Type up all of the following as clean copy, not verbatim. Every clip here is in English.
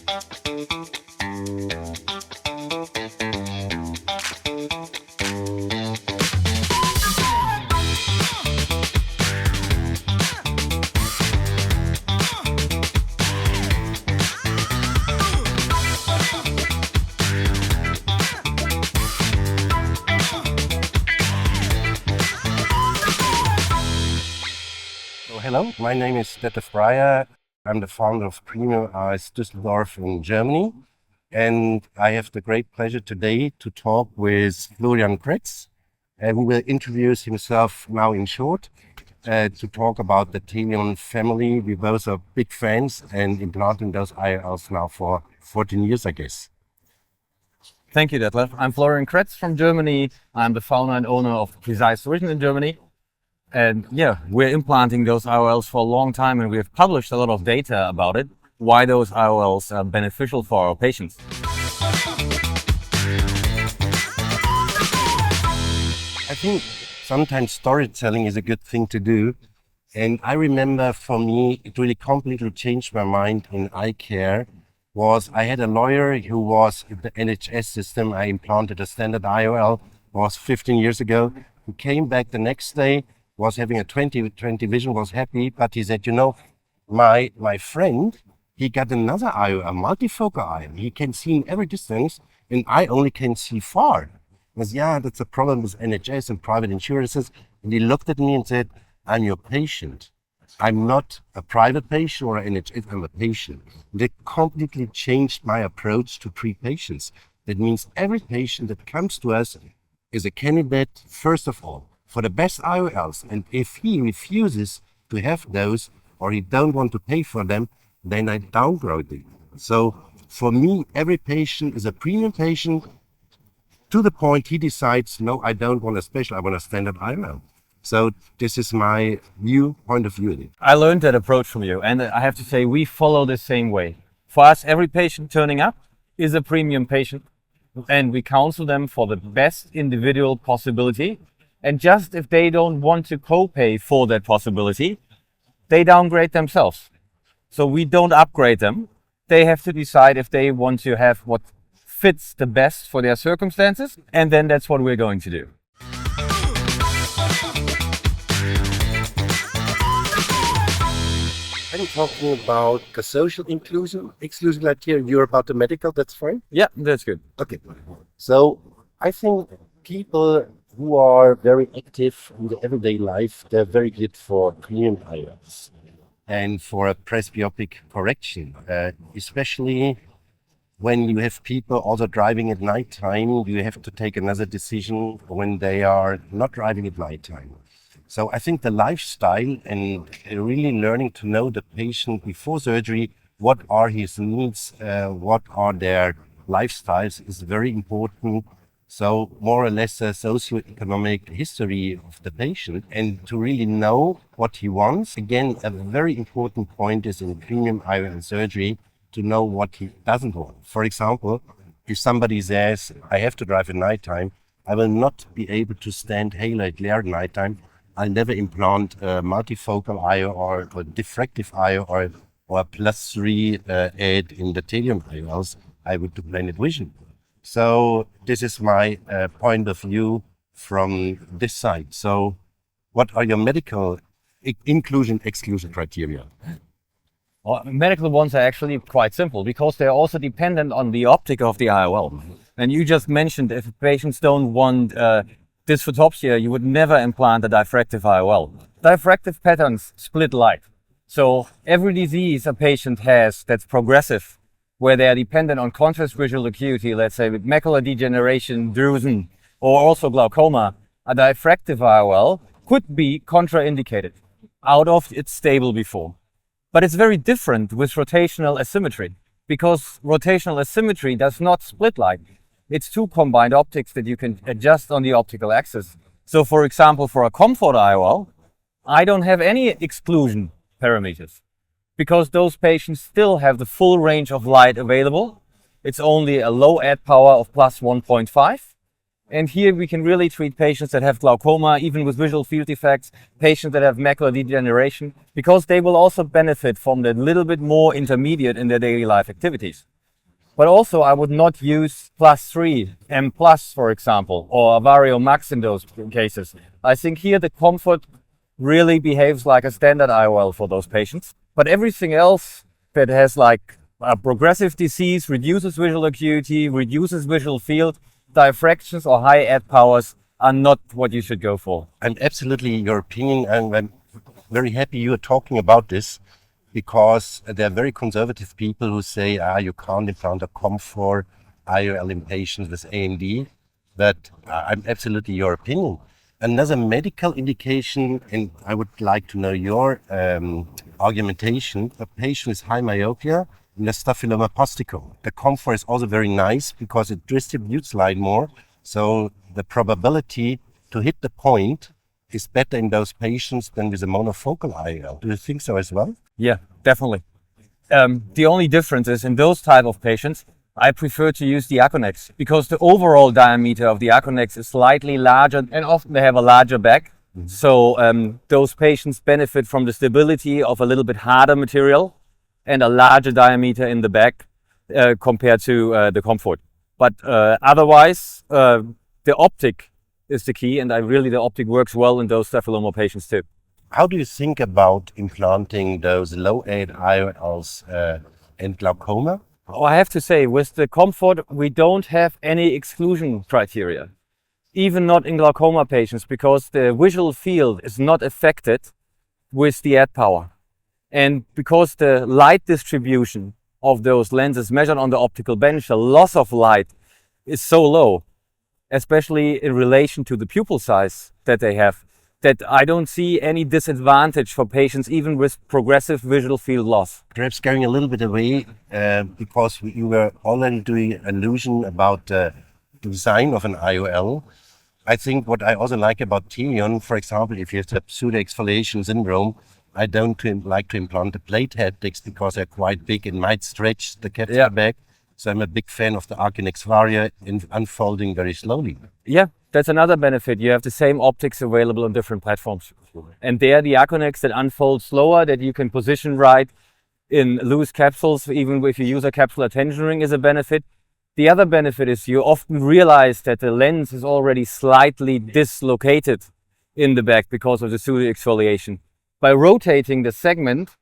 Hello, my name is Detlev Breyer. I'm the founder of Premium IOLs Düsseldorf in Germany. And I have the great pleasure today to talk with Florian Kretz. He will introduce himself now in short to talk about the Teleon family. We both are big fans and implanting those IOLs now for 14 years, I guess. Thank you, Detlev. I'm Florian Kretz from Germany. I'm the founder and owner of Precise Vision in Germany. And yeah, we're implanting those IOLs for a long time, and we have published a lot of data about it, why those IOLs are beneficial for our patients. I think sometimes storytelling is a good thing to do. And I remember for me, it really completely changed my mind in eye care. I had a lawyer who was in the NHS system. I implanted a standard IOL, was 15 years ago. He came back the next day, was having a 20/20 vision, was happy, but he said, my friend, he got another IOL, a multifocal IOL. He can see in every distance, and I only can see far. I said, that's a problem with NHS and private insurances. And he looked at me and said, I'm your patient. I'm not a private patient or an NHS, I'm a patient. That completely changed my approach to treat patients. That means every patient that comes to us is a candidate, first of all, for the best IOLs, and if he refuses to have those or he don't want to pay for them, then I downgrade them. So for me, every patient is a premium patient to the point he decides, no, I don't want a special, I want a standard IOL. So this is my point of view. I learned that approach from you, and I have to say we follow the same way. For us, every patient turning up is a premium patient, and we counsel them for the best individual possibility. And just if they don't want to co-pay for that possibility, they downgrade themselves. So we don't upgrade them. They have to decide if they want to have what fits the best for their circumstances, and then that's what we're going to do. I'm talking about the social exclusion criteria. You're about the medical, that's fine? Yeah, that's good. Okay. So I think people who are very active in the everyday life, they're very good for premium IOLs and for a presbyopic correction, especially when you have people also driving at nighttime. You have to take another decision when they are not driving at nighttime. So I think the lifestyle and really learning to know the patient before surgery, what are his needs, what are their lifestyles is very important. So more or less a socioeconomic history of the patient, and to really know what he wants. Again, a very important point is in premium IOL surgery to know what he doesn't want. For example, if somebody says, I have to drive at nighttime, I will not be able to stand halo glare at nighttime. I'll never implant a multifocal IOL or a diffractive IOL or a +3 aid in the Teleon IOLs. I would do blended vision. So this is my point of view from this side. So what are your medical inclusion-exclusion criteria? Well, medical ones are actually quite simple because they're also dependent on the optic of the IOL. And you just mentioned if patients don't want dysphotopsia, you would never implant a diffractive IOL. Diffractive patterns split light. So every disease a patient has that's progressive, where they are dependent on contrast visual acuity, let's say with macular degeneration, drusen, or also glaucoma, a diffractive IOL could be contraindicated out of its stable before. But it's very different with rotational asymmetry, because rotational asymmetry does not split light. It's two combined optics that you can adjust on the optical axis. So for example, for a comfort IOL, I don't have any exclusion parameters, because those patients still have the full range of light available. It's only a low add power of plus 1.5. And here we can really treat patients that have glaucoma, even with visual field defects, patients that have macular degeneration, because they will also benefit from that little bit more intermediate in their daily life activities. But also I would not use +3, M+, for example, or Vario Max in those cases. I think here the comfort really behaves like a standard IOL for those patients. But everything else that has like a progressive disease, reduces visual acuity, reduces visual field, diffractions or high ad powers are not what you should go for. And absolutely your opinion, and I'm very happy you are talking about this, because there are very conservative people who say, you can't implant a comfort IOL in patients with AMD, but I'm absolutely your opinion. Another medical indication, and I would like to know your argumentation, a patient with high myopia in the staphyloma posticum. The comfort is also very nice because it distributes light more, so the probability to hit the point is better in those patients than with a monofocal IOL. Do you think so as well? Yeah, definitely. The only difference is in those type of patients, I prefer to use the Aconex because the overall diameter of the Aconex is slightly larger and often they have a larger back. Mm-hmm. So those patients benefit from the stability of a little bit harder material and a larger diameter in the back compared to the comfort. But otherwise, the optic is the key, and the optic works well in those staphyloma patients too. How do you think about implanting those low-aid IOLs in glaucoma? Oh, I have to say, with the comfort, we don't have any exclusion criteria, even not in glaucoma patients, because the visual field is not affected with the ad power. And because the light distribution of those lenses measured on the optical bench, the loss of light is so low, especially in relation to the pupil size that they have, that I don't see any disadvantage for patients even with progressive visual field loss. Perhaps going a little bit away, because you were already doing allusion about the design of an IOL. I think what I also like about Teleon, for example, if you have pseudo-exfoliation syndrome, I don't like to implant the plate haptics because they're quite big and might stretch the capsular back. So I'm a big fan of the Aconex Vario in unfolding very slowly. Yeah, that's another benefit. You have the same optics available on different platforms. And there the Aconex that unfolds slower, that you can position right in loose capsules, even if you use a capsular tension ring, is a benefit. The other benefit is you often realize that the lens is already slightly dislocated in the back because of the pseudo-exfoliation. By rotating the segment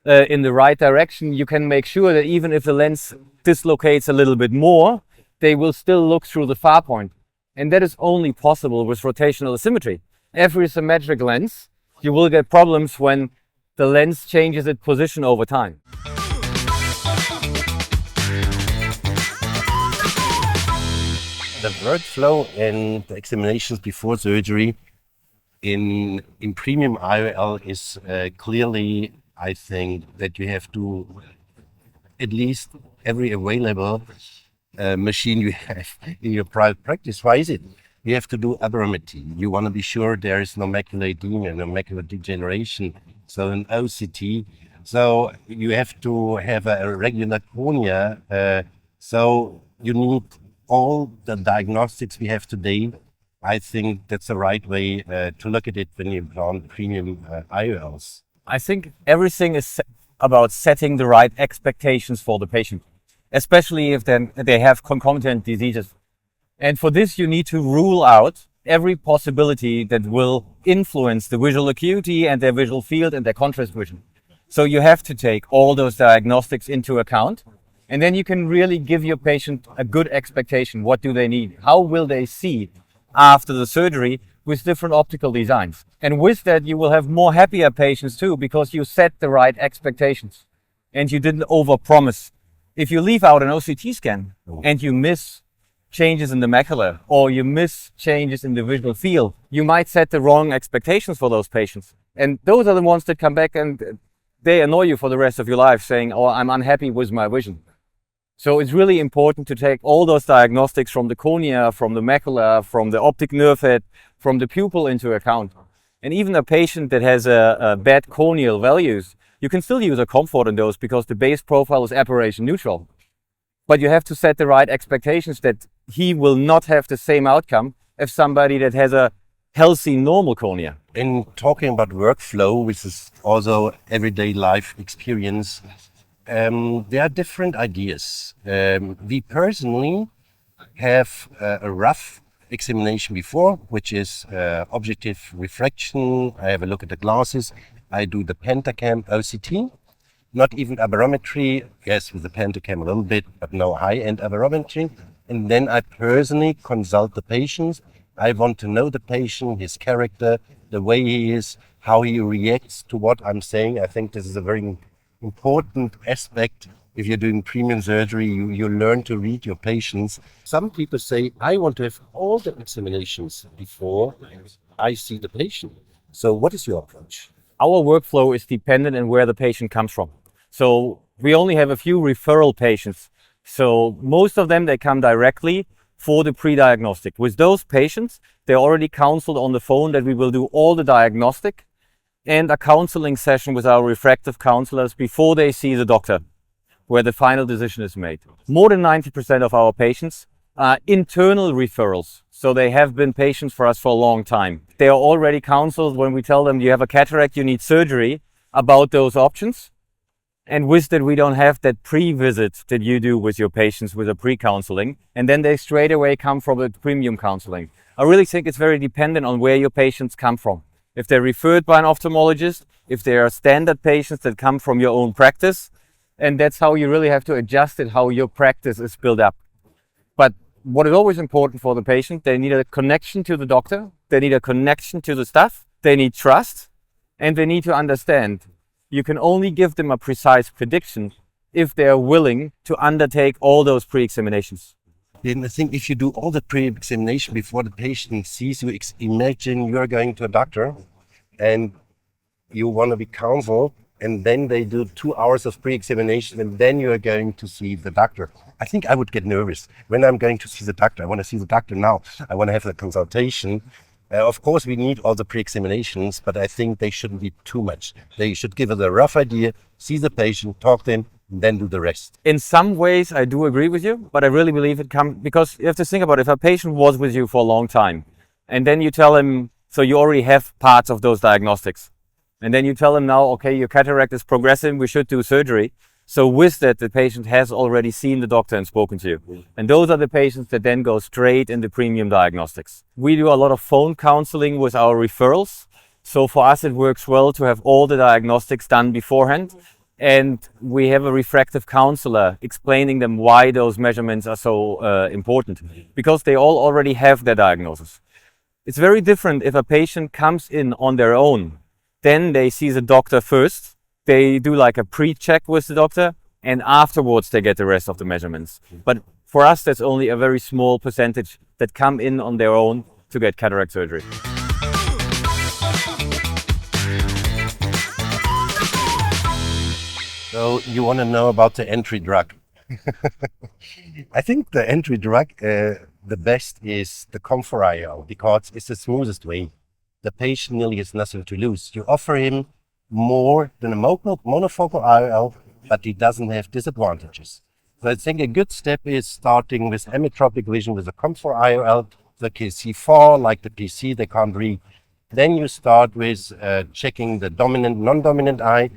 in the right direction, you can make sure that even if the lens dislocates a little bit more, they will still look through the far point. And that is only possible with rotational asymmetry. Every symmetric lens, you will get problems when the lens changes its position over time. The workflow and the examinations before surgery in premium IOL is clearly, I think, that you have to, at least every available machine you have in your private practice. Why is it? You have to do aberrometry. You want to be sure there is no macular edema, no macular degeneration, so an OCT. So you have to have a regular cornea. So you need all the diagnostics we have today. I think that's the right way to look at it when you implant premium IOLs. I think everything is about setting the right expectations for the patient, especially if then they have concomitant diseases. And for this, you need to rule out every possibility that will influence the visual acuity and their visual field and their contrast vision. So you have to take all those diagnostics into account, and then you can really give your patient a good expectation. What do they need? How will they see after the surgery with different optical designs? And with that, you will have more happier patients too, because you set the right expectations and you didn't overpromise. If you leave out an OCT scan and you miss changes in the macula or you miss changes in the visual field, you might set the wrong expectations for those patients. And those are the ones that come back and they annoy you for the rest of your life, saying, oh, I'm unhappy with my vision. So it's really important to take all those diagnostics from the cornea, from the macula, from the optic nerve head, from the pupil into account. And even a patient that has a bad corneal values, you can still use a comfort in those because the base profile is aberration neutral. But you have to set the right expectations that he will not have the same outcome as somebody that has a healthy normal cornea. In talking about workflow, which is also everyday life experience, There are different ideas. We personally have a rough examination before, which is objective refraction. I have a look at the glasses. I do the pentacam OCT, not even aberrometry. Yes, with the pentacam a little bit, but no high-end aberrometry. And then I personally consult the patient. I want to know the patient, his character, the way he is, how he reacts to what I'm saying. I think this is a very important aspect. If you're doing premium surgery, you learn to read your patients. Some people say, I want to have all the examinations before I see the patient. So what is your approach? Our workflow is dependent on where the patient comes from. So we only have a few referral patients. So most of them, they come directly for the pre-diagnostic. With those patients, they're already counseled on the phone that we will do all the diagnostic and a counseling session with our refractive counselors before they see the doctor, where the final decision is made. More than 90% of our patients are internal referrals. So they have been patients for us for a long time. They are already counseled when we tell them you have a cataract, you need surgery, about those options. And with that, we don't have that pre-visit that you do with your patients with a pre-counseling. And then they straight away come from the premium counseling. I really think it's very dependent on where your patients come from. If they're referred by an ophthalmologist, if they are standard patients that come from your own practice, and that's how you really have to adjust it, how your practice is built up. But what is always important for the patient, they need a connection to the doctor, they need a connection to the staff, they need trust, and they need to understand. You can only give them a precise prediction if they are willing to undertake all those pre-examinations. Then I think if you do all the pre-examination before the patient sees you, imagine you're going to a doctor and you want to be counseled, and then they do 2 hours of pre-examination, and then you're going to see the doctor. I think I would get nervous when I'm going to see the doctor. I want to see the doctor now. I want to have the consultation. Of course, we need all the pre-examinations, but I think they shouldn't be too much. They should give us a rough idea, see the patient, talk to him, and then do the rest. In some ways, I do agree with you, but I really believe it comes because you have to think about it. If a patient was with you for a long time, and then you tell him, so you already have parts of those diagnostics, and then you tell him now, okay, your cataract is progressing, we should do surgery. So with that, the patient has already seen the doctor and spoken to you. And those are the patients that then go straight into premium diagnostics. We do a lot of phone counseling with our referrals. So for us, it works well to have all the diagnostics done beforehand. And we have a refractive counselor explaining them why those measurements are so important, because they all already have their diagnosis. It's very different if a patient comes in on their own. Then they see the doctor first. They do like a pre-check with the doctor, and afterwards they get the rest of the measurements. But for us, that's only a very small percentage that come in on their own to get cataract surgery. So you want to know about the entry drug. I think the entry drug, the best is the comfort IOL, because it's the smoothest way. The patient nearly has nothing to lose. You offer him more than a monofocal IOL, but he doesn't have disadvantages. So I think a good step is starting with ametropic vision with a comfort IOL. They can see far, like the PC, they can't read. Then you start with checking the dominant, non-dominant eye,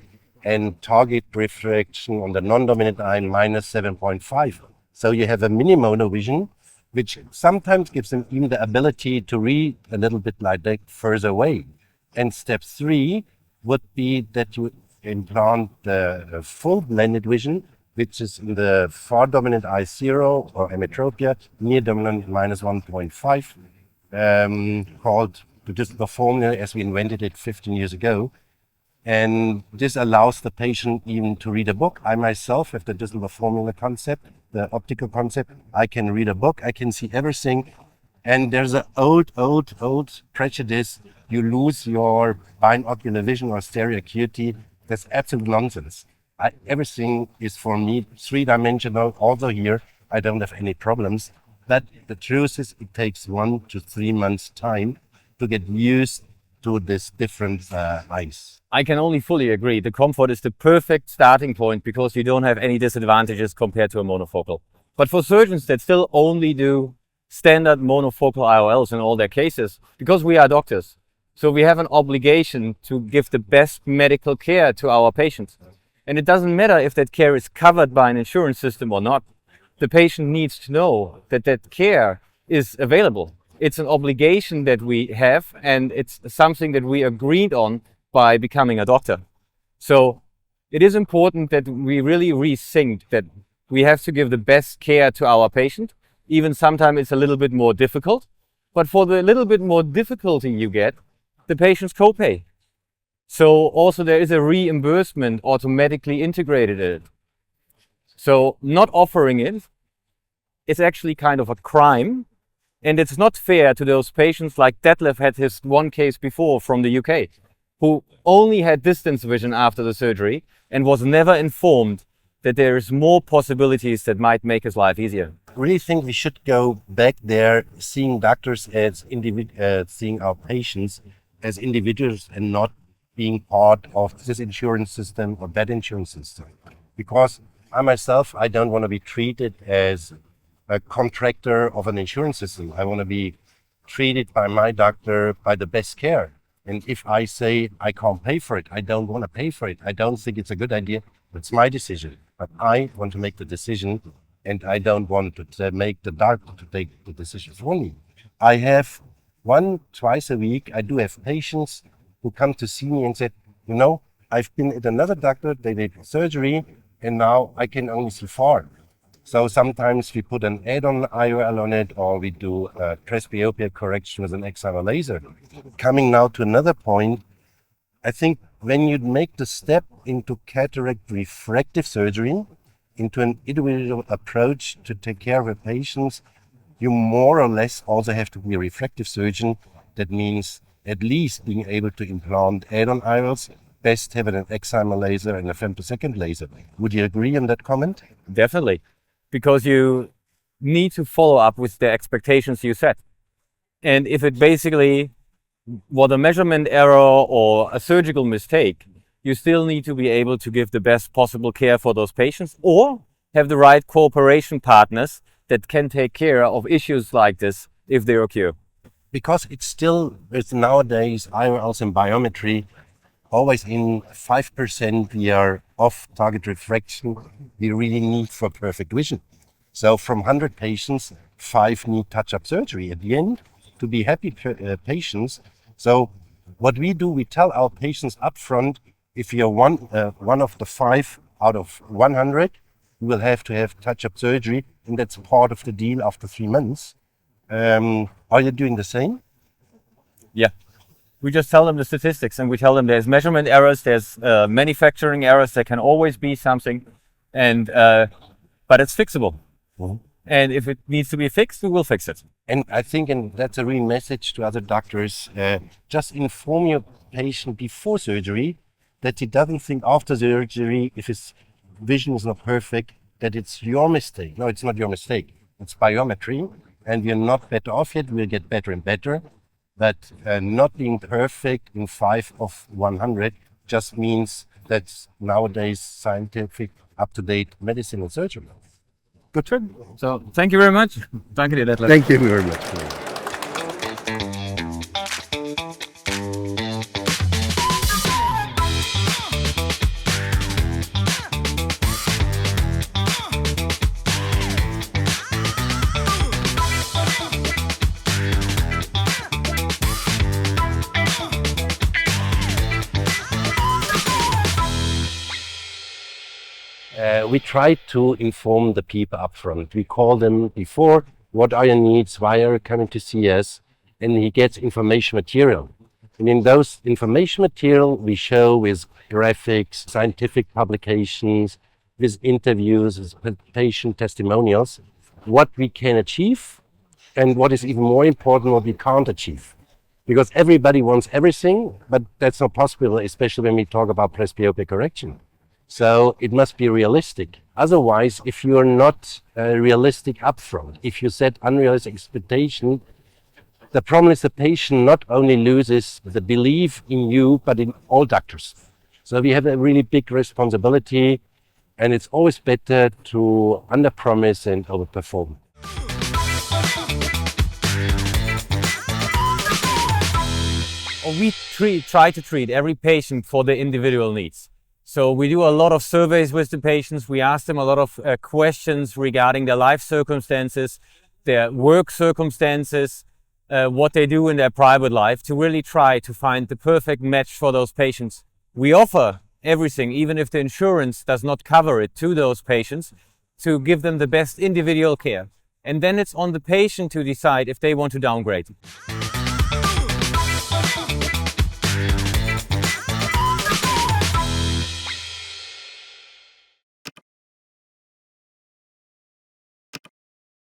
and target refraction on the non-dominant eye minus 7.5. So you have a mini mono vision, which sometimes gives them even the ability to read a little bit like that further away. And step 3 would be that you implant the full blended vision, which is in the far dominant eye 0 or ametropia, near dominant minus 1.5, called the digital formula as we invented it 15 years ago. And this allows the patient even to read a book. I myself have the digital formula concept, the optical concept. I can read a book, I can see everything. And there's an old prejudice. You lose your binocular vision or stereo acuity. That's absolute nonsense. Everything is for me 3-dimensional. Also here, I don't have any problems. But the truth is it takes 1 to 3 months time to get used to this different eyes. I can only fully agree. The comfort is the perfect starting point because you don't have any disadvantages compared to a monofocal. But for surgeons that still only do standard monofocal IOLs in all their cases, because we are doctors, so we have an obligation to give the best medical care to our patients. And it doesn't matter if that care is covered by an insurance system or not. The patient needs to know that that care is available. It's an obligation that we have, and it's something that we agreed on by becoming a doctor. So it is important that we really rethink that we have to give the best care to our patient. Even sometimes it's a little bit more difficult, but for the little bit more difficulty you get, the patients copay. So also there is a reimbursement automatically integrated in it. So not offering it is actually kind of a crime, and it's not fair to those patients like Detlev had his one case before from the UK, who only had distance vision after the surgery and was never informed that there is more possibilities that might make his life easier. I really think we should go back there, seeing doctors as seeing our patients as individuals and not being part of this insurance system or that insurance system. Because I myself, I don't want to be treated as a contractor of an insurance system. I want to be treated by my doctor by the best care. And if I say I can't pay for it, I don't want to pay for it. I don't think it's a good idea. It's my decision. But I want to make the decision, and I don't want to make the doctor to take the decision for me. I have twice a week, I do have patients who come to see me and said, I've been at another doctor, they did surgery, and now I can only see far. So sometimes we put an add-on IOL on it, or we do a presbyopia correction with an excimer laser. Coming now to another point, I think when you make the step into cataract refractive surgery, into an individual approach to take care of a patient, you more or less also have to be a refractive surgeon. That means at least being able to implant add-on IOLs, best have an excimer laser and a femtosecond laser. Would you agree on that comment? Definitely, because you need to follow up with the expectations you set. And if it basically was a measurement error or a surgical mistake, you still need to be able to give the best possible care for those patients, or have the right cooperation partners that can take care of issues like this if they occur. Because it's still, with nowadays IOLs and biometry, always in 5% we are off target refraction we really need for perfect vision. So from 100 patients, 5 need touch-up surgery at the end to be happy patients. So what we do, we tell our patients up front, if you're one of the 5 out of 100, you will have to have touch-up surgery, and that's part of the deal after 3 months. Are you doing the same? Yeah. We just tell them the statistics, and we tell them there's measurement errors, there's manufacturing errors, there can always be something, and but it's fixable. Mm-hmm. And if it needs to be fixed, we will fix it. And I think, and that's a real message to other doctors, just inform your patient before surgery that he doesn't think after surgery, if his vision is not perfect, that it's your mistake. No, it's not your mistake. It's biometry, and we're not better off yet. We'll get better and better. But not being perfect in 5 of 100 just means that's nowadays scientific, up-to-date medicine and surgery. Good. So thank you very much. Thank you, Detlev. Thank you very much. We try to inform the people up front. We call them before, what are your needs, why are you coming to see us? And he gets information material. And in those information material, we show with graphics, scientific publications, with interviews, with patient testimonials, what we can achieve, and what is even more important, what we can't achieve. Because everybody wants everything, but that's not possible, especially when we talk about presbyopia correction. So it must be realistic. Otherwise, if you're not realistic upfront, if you set unrealistic expectation, the problem is the patient not only loses the belief in you, but in all doctors. So we have a really big responsibility, and it's always better to underpromise and overperform. We try to treat every patient for their individual needs. So we do a lot of surveys with the patients. We ask them a lot of questions regarding their life circumstances, their work circumstances, what they do in their private life, to really try to find the perfect match for those patients. We offer everything, even if the insurance does not cover it, to those patients, to give them the best individual care. And then it's on the patient to decide if they want to downgrade.